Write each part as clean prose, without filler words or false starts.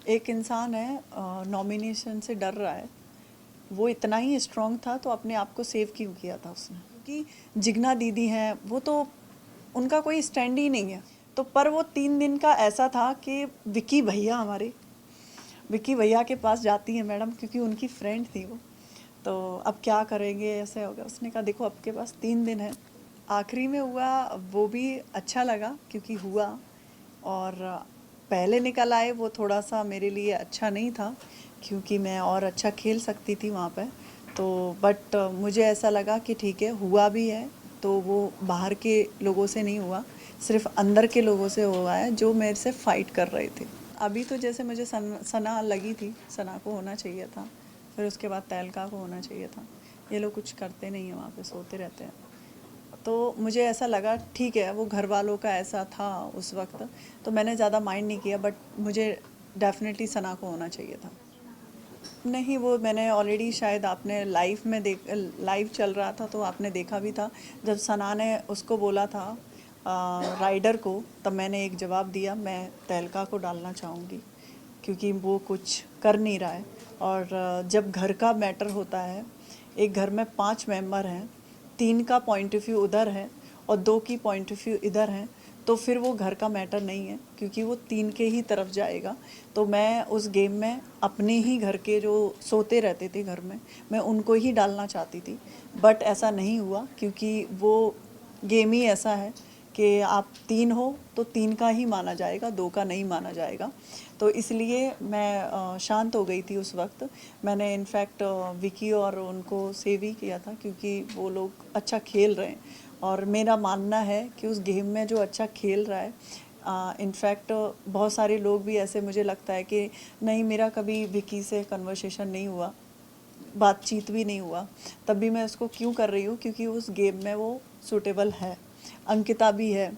एक इंसान है नॉमिनेशन से डर रहा है, वो इतना ही स्ट्रांग था तो अपने आप को सेव क्यों किया था उसने? क्योंकि जिगना दीदी हैं वो तो उनका कोई स्टैंड ही नहीं है। तो पर वो 3 दिन का ऐसा था कि विकी भैया हमारे विकी भैया के पास जाती है मैडम, क्योंकि उनकी फ्रेंड थी वो। तो अब क्या करेंगे, ऐसे हो गया। उसने कहा देखो आपके पास 3 दिन है। आखिरी में हुआ वो भी अच्छा लगा क्योंकि हुआ। और पहले निकल आए वो थोड़ा सा मेरे लिए अच्छा नहीं था, क्योंकि मैं और अच्छा खेल सकती थी वहाँ पे। तो बट मुझे ऐसा लगा कि ठीक है, हुआ भी है तो वो बाहर के लोगों से नहीं हुआ, सिर्फ अंदर के लोगों से हुआ है जो मेरे से फाइट कर रहे थे। अभी तो जैसे मुझे सना लगी थी, सना को होना चाहिए था, फिर उसके बाद तहलका को होना चाहिए था। ये लोग कुछ करते नहीं हैं वहाँ पे, सोते रहते हैं। तो मुझे ऐसा लगा ठीक है, वो घर वालों का ऐसा था उस वक्त, तो मैंने ज़्यादा माइंड नहीं किया। बट मुझे डेफिनेटली सना को होना चाहिए था। नहीं, वो मैंने ऑलरेडी, शायद आपने लाइव में लाइव चल रहा था तो आपने देखा भी था। जब सना ने उसको बोला था राइडर को, तब मैंने एक जवाब दिया, मैं तहलका को डालना चाहूँगी क्योंकि वो कुछ कर नहीं रहा है। और जब घर का मैटर होता है, एक घर में 5 मेंबर हैं, 3 का पॉइंट ऑफ व्यू उधर है और 2 की पॉइंट ऑफ व्यू इधर है, तो फिर वो घर का मैटर नहीं है, क्योंकि वो 3 के ही तरफ जाएगा। तो मैं उस गेम में अपने ही घर के जो सोते रहते थे घर में, मैं उनको ही डालना चाहती थी। बट ऐसा नहीं हुआ, क्योंकि वो गेम ही ऐसा है कि आप 3 हो तो 3 का ही माना जाएगा, 2 का नहीं माना जाएगा। तो इसलिए मैं शांत हो गई थी उस वक्त। मैंने इनफैक्ट विकी और उनको सेव ही किया था, क्योंकि वो लोग अच्छा खेल रहे हैं और मेरा मानना है कि उस गेम में जो अच्छा खेल रहा है, इनफैक्ट बहुत सारे लोग भी ऐसे, मुझे लगता है कि नहीं, मेरा कभी विकी से कन्वर्सेशन नहीं हुआ, बातचीत भी नहीं हुआ, तब भी मैं उसको क्यों कर रही हूँ, क्योंकि उस गेम में वो सूटेबल है। अंकिता भी है।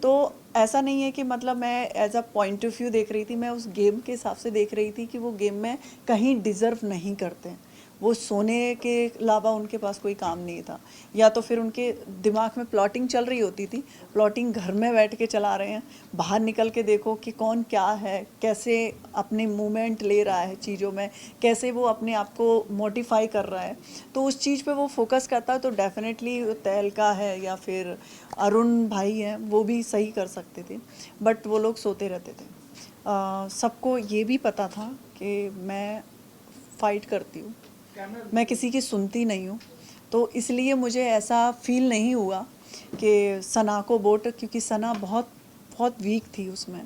तो ऐसा नहीं है कि मतलब मैं as a point of view देख रही थी, मैं उस गेम के हिसाब से देख रही थी कि वो गेम में कहीं डिज़र्व नहीं करते हैं। वो सोने के अलावा उनके पास कोई काम नहीं था, या तो फिर उनके दिमाग में प्लॉटिंग चल रही होती थी। प्लॉटिंग घर में बैठ के चला रहे हैं, बाहर निकल के देखो कि कौन क्या है, कैसे अपने मूवमेंट ले रहा है चीज़ों में, कैसे वो अपने आप को मोडिफाई कर रहा है। तो उस चीज़ पे वो फोकस करता है, तो डेफिनेटली तहलका है या फिर अरुण भाई हैं, वो भी सही कर सकते थे। बट वो लोग सोते रहते थे। सबको ये भी पता था कि मैं फ़ाइट करती हूँ, मैं किसी की सुनती नहीं हूँ। तो इसलिए मुझे ऐसा फ़ील नहीं हुआ कि सना को वोट, क्योंकि सना बहुत बहुत वीक थी उसमें।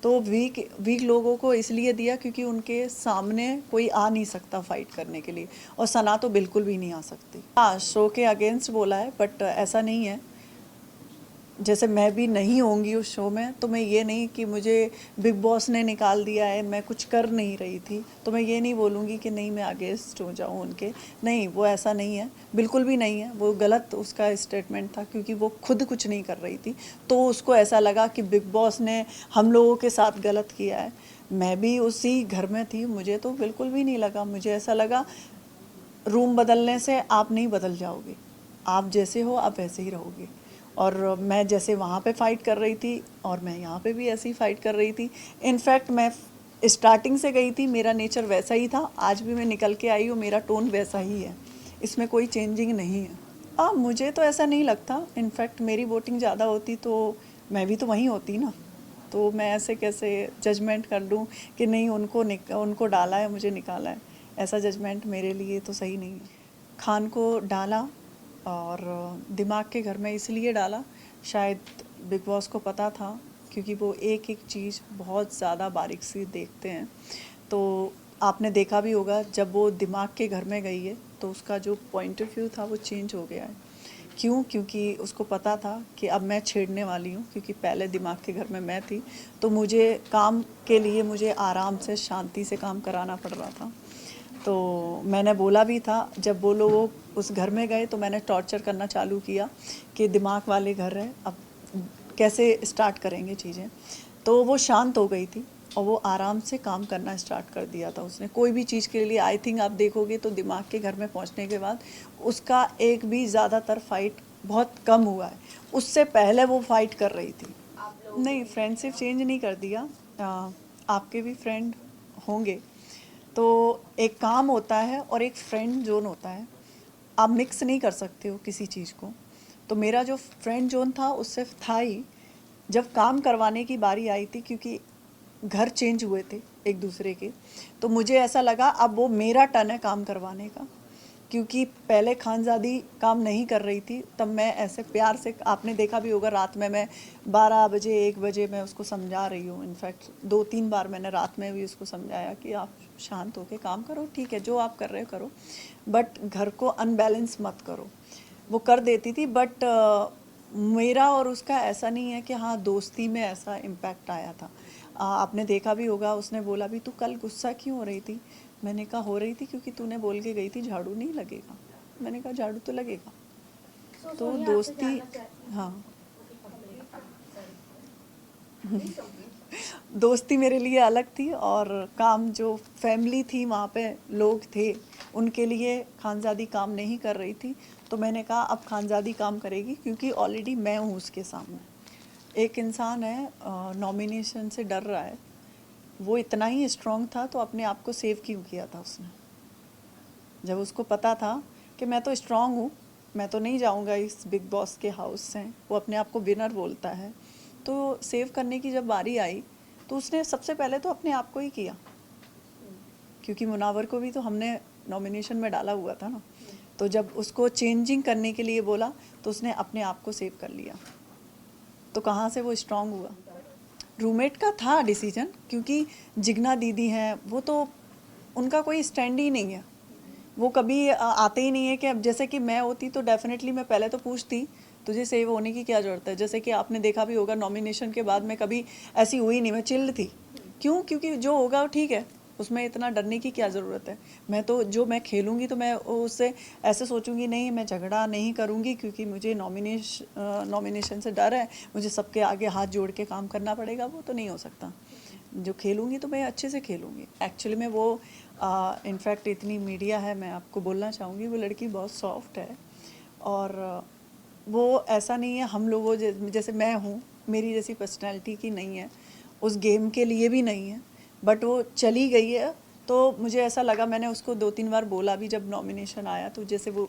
तो वीक वीक लोगों को इसलिए दिया क्योंकि उनके सामने कोई आ नहीं सकता फ़ाइट करने के लिए, और सना तो बिल्कुल भी नहीं आ सकती। हाँ, शो के अगेंस्ट बोला है, बट ऐसा नहीं है। जैसे मैं भी नहीं होंगी उस शो में, तो मैं ये नहीं कि मुझे बिग बॉस ने निकाल दिया है, मैं कुछ कर नहीं रही थी, तो मैं ये नहीं बोलूँगी कि नहीं मैं अगेंस्ट हो जाऊँ उनके। नहीं, वो ऐसा नहीं है, बिल्कुल भी नहीं है। वो गलत उसका स्टेटमेंट था, क्योंकि वो खुद कुछ नहीं कर रही थी, तो उसको ऐसा लगा कि बिग बॉस ने हम लोगों के साथ गलत किया है। मैं भी उसी घर में थी, मुझे तो बिल्कुल भी नहीं लगा। मुझे ऐसा लगा रूम बदलने से आप नहीं बदल जाओगे, आप जैसे हो आप वैसे ही रहोगे। और मैं जैसे वहाँ पे फ़ाइट कर रही थी और मैं यहाँ पे भी ऐसे ही फ़ाइट कर रही थी। इनफैक्ट मैं स्टार्टिंग से गई थी, मेरा नेचर वैसा ही था, आज भी मैं निकल के आई हूँ, मेरा टोन वैसा ही है, इसमें कोई चेंजिंग नहीं है। मुझे तो ऐसा नहीं लगता। इनफैक्ट मेरी वोटिंग ज़्यादा होती तो मैं भी तो वहीं होती ना। तो मैं ऐसे कैसे जजमेंट कर लूँ कि नहीं, उनको डाला है, मुझे निकाला है। ऐसा जजमेंट मेरे लिए तो सही नहीं है। खान को डाला, और दिमाग के घर में इसलिए डाला, शायद बिग बॉस को पता था, क्योंकि वो एक एक चीज़ बहुत ज़्यादा बारीक से देखते हैं। तो आपने देखा भी होगा, जब वो दिमाग के घर में गई है तो उसका जो पॉइंट ऑफ व्यू था वो चेंज हो गया है। क्यों? क्योंकि उसको पता था कि अब मैं छेड़ने वाली हूँ, क्योंकि पहले दिमाग के घर में मैं थी, तो मुझे काम के लिए मुझे आराम से शांति से काम कराना पड़ रहा था। तो मैंने बोला भी था, जब वो लोग उस घर में गए तो मैंने टॉर्चर करना चालू किया कि दिमाग वाले घर है, अब कैसे स्टार्ट करेंगे चीज़ें। तो वो शांत हो गई थी और वो आराम से काम करना स्टार्ट कर दिया था उसने, कोई भी चीज़ के लिए। आई थिंक आप देखोगे तो दिमाग के घर में पहुंचने के बाद उसका एक भी ज़्यादातर फाइट बहुत कम हुआ है। उससे पहले वो फाइट कर रही थी। नहीं, फ्रेंडशिप चेंज नहीं कर दिया। आपके भी फ्रेंड होंगे तो एक काम होता है और एक फ्रेंड जोन होता है, आप मिक्स नहीं कर सकते हो किसी चीज़ को। तो मेरा जो फ्रेंड जोन था उससे था ही। जब काम करवाने की बारी आई थी, क्योंकि घर चेंज हुए थे एक दूसरे के, तो मुझे ऐसा लगा अब वो मेरा टर्न है काम करवाने का, क्योंकि पहले खानज़ादी काम नहीं कर रही थी। तब मैं ऐसे प्यार से, आपने देखा भी होगा, रात में मैं 12 बजे 1 बजे मैं उसको समझा रही हूँ। इनफैक्ट 2-3 बार मैंने रात में भी उसको समझाया कि आप शांत होकर काम करो, ठीक है जो आप कर रहे हो करो, बट घर को अनबैलेंस मत करो। वो कर देती थी, बट मेरा और उसका ऐसा नहीं है कि हाँ दोस्ती में ऐसा इम्पैक्ट आया था। आपने देखा भी होगा, उसने बोला भी तू कल गुस्सा क्यों हो रही थी? मैंने कहा हो रही थी क्योंकि तूने बोल के गई थी झाड़ू नहीं लगेगा। मैंने कहा झाड़ू तो लगेगा। तो दोस्ती, हाँ दोस्ती मेरे लिए अलग थी, और काम जो फैमिली थी वहाँ पे लोग थे उनके लिए खानज़ादी काम नहीं कर रही थी। तो मैंने कहा अब खानज़ादी काम करेगी, क्योंकि ऑलरेडी मैं हूँ उसके सामने। एक इंसान है नॉमिनेशन से डर रहा है, वो इतना ही स्ट्रांग था तो अपने आप को सेव क्यों किया था उसने? जब उसको पता था कि मैं तो स्ट्रांग हूँ, मैं तो नहीं जाऊँगा इस बिग बॉस के हाउस से, वो अपने आप को विनर बोलता है, तो सेव करने की जब बारी आई तो उसने सबसे पहले तो अपने आप को ही किया, क्योंकि मुनावर को भी तो हमने नॉमिनेशन में डाला हुआ था ना। तो जब उसको चेंजिंग करने के लिए बोला तो उसने अपने आप को सेव कर लिया। तो कहाँ से वो स्ट्रांग हुआ? रूममेट का था डिसीजन, क्योंकि जिगना दीदी हैं, वो तो उनका कोई स्टैंड ही नहीं है। वो कभी आते ही नहीं है कि अब जैसे कि मैं होती तो डेफिनेटली मैं पहले तो पूछती तुझे सेव होने की क्या ज़रूरत है। जैसे कि आपने देखा भी होगा नॉमिनेशन के बाद मैं कभी ऐसी हुई नहीं, मैं चिल्ड थी। क्यों? क्योंकि जो होगा वो ठीक है, उसमें इतना डरने की क्या ज़रूरत है। मैं तो जो मैं खेलूँगी तो मैं उससे ऐसे सोचूंगी नहीं, मैं झगड़ा नहीं करूँगी क्योंकि मुझे नॉमिनेशन से डर है, मुझे सबके आगे हाथ जोड़ के काम करना पड़ेगा, वो तो नहीं हो सकता। जो खेलूँगी तो मैं अच्छे से खेलूँगी। एक्चुअली में वो इनफैक्ट इतनी मीडिया है, मैं आपको बोलना चाहूँगी वो लड़की बहुत सॉफ्ट है, और वो ऐसा नहीं है हम लोगों जैसे मैं हूँ, मेरी जैसी पर्सनैलिटी की नहीं है, उस गेम के लिए भी नहीं है, बट वो चली गई है। तो मुझे ऐसा लगा, मैंने उसको 2-3 बार बोला भी जब नॉमिनेशन आया, तो जैसे वो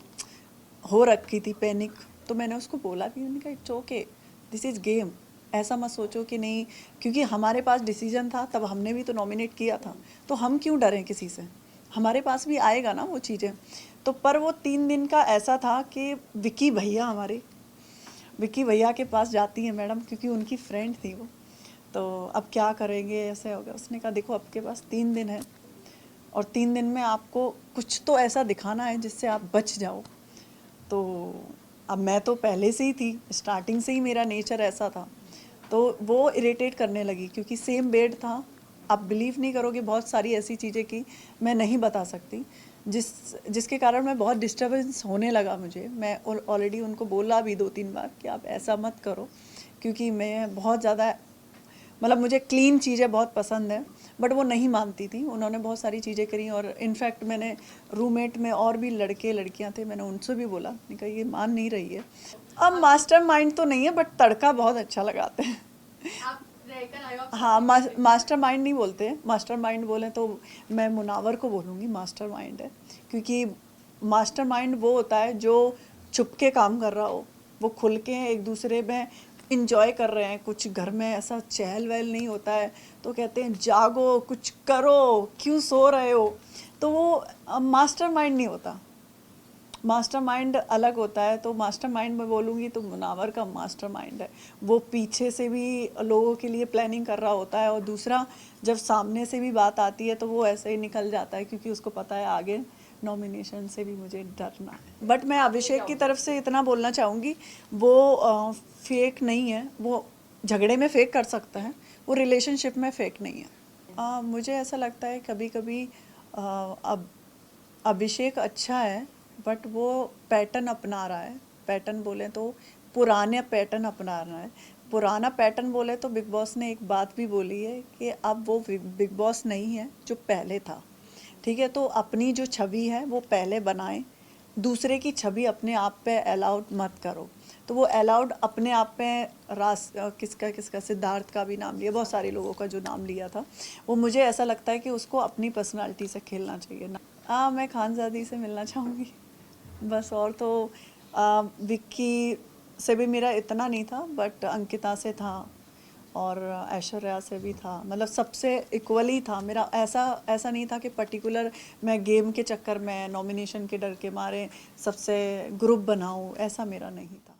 हो रखी थी पैनिक, तो मैंने उसको बोला भी, मैंने कहा it's okay, this is game, ऐसा मत सोचो कि नहीं, क्योंकि हमारे पास डिसीजन था, तब हमने भी तो नॉमिनेट किया था, तो हम क्यों डरें किसी से? हमारे पास भी आएगा ना वो चीज़ें। तो पर वो 3 दिन का ऐसा था कि विक्की भैया के पास जाती है मैडम, क्योंकि उनकी फ्रेंड थी वो, तो अब क्या करेंगे, ऐसे होगा। उसने कहा देखो आपके पास 3 दिन है, और 3 दिन में आपको कुछ तो ऐसा दिखाना है जिससे आप बच जाओ। तो अब मैं तो पहले से ही थी, स्टार्टिंग से ही मेरा नेचर ऐसा था, तो वो इरिटेट करने लगी, क्योंकि सेम बेड था। आप बिलीव नहीं करोगे, बहुत सारी ऐसी चीज़ें की मैं नहीं बता सकती, जिसके कारण मैं बहुत डिस्टर्बेंस होने लगा मुझे। मैं ऑलरेडी उनको बोला भी 2-3 बार कि आप ऐसा मत करो, क्योंकि मैं बहुत ज़्यादा, मतलब मुझे क्लीन चीज़ें बहुत पसंद है, बट वो नहीं मानती थी। उन्होंने बहुत सारी चीज़ें करी, और इनफैक्ट मैंने रूममेट में और भी लड़के लड़कियां थे, मैंने उनसे भी बोला, मैंने कहा ये मान नहीं रही है। अब मास्टरमाइंड तो नहीं है, बट तड़का बहुत अच्छा लगाते हैं। आप रहकर आए हो, आप हाँ, साथ में मास्टरमाइंड नहीं बोलते हैं, मास्टरमाइंड बोले तो मैं मुनावर को बोलूँगी मास्टरमाइंड है, क्योंकि मास्टरमाइंड वो होता है जो छुप के काम कर रहा हो, वो खुल के एक दूसरे में इंजॉय कर रहे हैं, कुछ घर में ऐसा चहल वहल नहीं होता है, तो कहते हैं जागो कुछ करो, क्यों सो रहे हो, तो वो मास्टरमाइंड नहीं होता। मास्टरमाइंड अलग होता है। तो मास्टरमाइंड में बोलूँगी तो मुनावर का मास्टरमाइंड है, वो पीछे से भी लोगों के लिए प्लानिंग कर रहा होता है, और दूसरा जब सामने से भी बात आती है तो वो ऐसे ही निकल जाता है, क्योंकि उसको पता है आगे नॉमिनेशन से भी मुझे डरना है। बट मैं अभिषेक की तरफ से इतना बोलना चाहूँगी, वो फेक नहीं है, वो झगड़े में फेक कर सकता है, वो रिलेशनशिप में फेक नहीं है। मुझे ऐसा लगता है कभी कभी अब अभिषेक अच्छा है, बट वो पैटर्न अपना रहा है। पैटर्न बोले तो पुराने पैटर्न अपना रहा है। पुराना पैटर्न बोले तो बिग बॉस ने एक बात भी बोली है कि अब वो बिग बॉस नहीं है जो पहले था, ठीक है? तो अपनी जो छवि है वो पहले बनाएं, दूसरे की छवि अपने आप पे अलाउड मत करो। तो वो अलाउड अपने आप में किसका किसका सिद्धार्थ का भी नाम लिया, बहुत सारे लोगों का जो नाम लिया था, वो मुझे ऐसा लगता है कि उसको अपनी पर्सनालिटी से खेलना चाहिए ना। मैं खानज़ादी से मिलना चाहूँगी बस। और तो विक्की से भी मेरा इतना नहीं था, बट अंकिता से था और ऐश्वर्या से भी था, मतलब सबसे इक्वली था मेरा। ऐसा नहीं था कि पर्टिकुलर मैं गेम के चक्कर में, नॉमिनेशन के डर के मारे सबसे ग्रुप बनाऊं, ऐसा मेरा नहीं था।